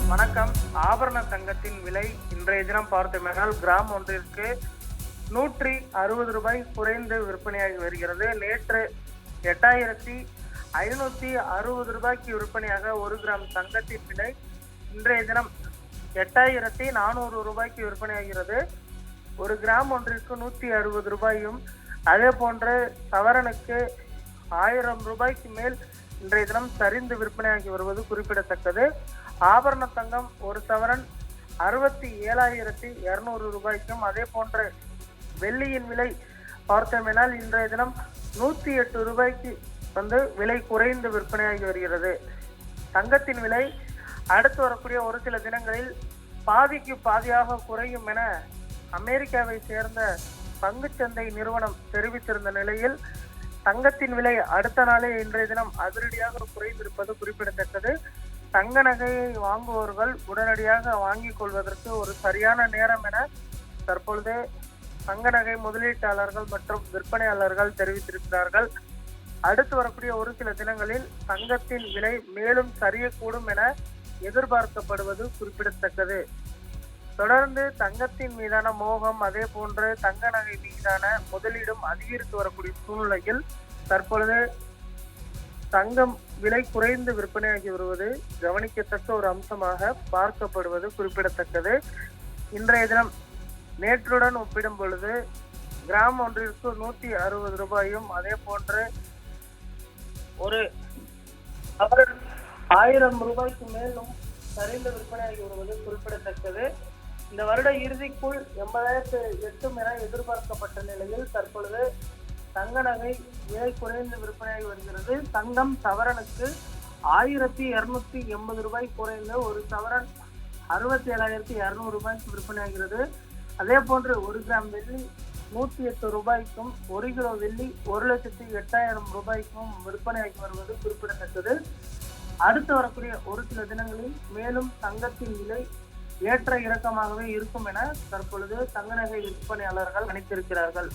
வணக்கம். ஆபரண தங்கத்தின் விலை இன்றைய தினம் பார்த்தோமென்றால் கிராம் ஒன்றிற்கு ₹160 குறைந்து விற்பனையாகி வருகிறது. நேற்று ₹8,560 விற்பனையாக 1 கிராம் தங்கத்தின் விலை இன்றைய தினம் ₹8,400 விற்பனையாகிறது. 1 கிராம் ஒன்றிற்கு ₹160. அதே போன்று சவரனுக்கு ₹1000 மேல் இன்றைய தினம் சரிந்து விற்பனையாகி வருவது குறிப்பிடத்தக்கது. ஆபரண தங்கம் ஒரு சவரன் ₹67,200. அதே போன்று வெள்ளியின் விலை பார்த்தோமென்றால் இன்றைய தினம் ₹108 விலை குறைந்து விற்பனையாகி வருகிறது. தங்கத்தின் விலை அடுத்து வரக்கூடிய ஒரு சில தினங்களில் பாதிக்கு பாதியாக குறையும் என அமெரிக்காவை சேர்ந்த பங்குச்சந்தை நிறுவனம் தெரிவித்திருந்த நிலையில் தங்கத்தின் விலை அடுத்த நாளே இன்றைய தினம் அதிரடியாக குறைந்திருப்பது குறிப்பிடத்தக்கது. தங்க நகையை வாங்குபவர்கள் உடனடியாக வாங்கிக் கொள்வதற்கு ஒரு சரியான நேரம் என தற்பொழுது தங்க நகை முதலீட்டாளர்கள் மற்றும் விற்பனையாளர்கள் தெரிவித்திருக்கிறார்கள். அடுத்து வரக்கூடிய ஒரு சில தினங்களில் தங்கத்தின் விலை மேலும் சரியக்கூடும் என எதிர்பார்க்கப்படுவது குறிப்பிடத்தக்கது. தொடர்ந்து தங்கத்தின் மீதான மோகம் அதே போன்று தங்க நகை மீதான முதலீடும் அதிகரித்து வரக்கூடிய சூழ்நிலையில் தற்பொழுது தங்கம் விலை குறைந்து விற்பனையாகி வருவது கவனிக்கத்தக்க ஒரு அம்சமாக பார்க்கப்படுவது குறிப்பிடத்தக்கது. இன்றைய தினம் நேற்றுடன் ஒப்பிடும் பொழுது கிராம் ஒன்றிற்கு ₹160. அதே போன்று ஒரு ₹1000 மேலும் சரிந்து விற்பனையாகி வருவது குறிப்பிடத்தக்கது. இந்த வருட இறுதிக்குள் 80,000 எட்டும் என எதிர்பார்க்கப்பட்ட நிலையில் தற்பொழுது தங்க நகை விலை குறைந்து விற்பனையாகி வருகிறது. தங்கம் சவரனுக்கு ₹1,280 குறைந்து ஒரு சவரன் ₹67,200 விற்பனையாகிறது. அதே போன்று 1 கிராம் வெள்ளி ₹108, 1 கிலோ வெள்ளி ₹1,08,000 விற்பனையாகி வருவது குறிப்பிடத்தக்கது. அடுத்து வரக்கூடிய ஒரு சில தினங்களில் மேலும் தங்கத்தின் விலை ஏற்ற இறக்கமாகவே இருக்கும் என தற்பொழுது தங்க நகை விற்பனையாளர்கள் கணித்திருக்கிறார்கள்.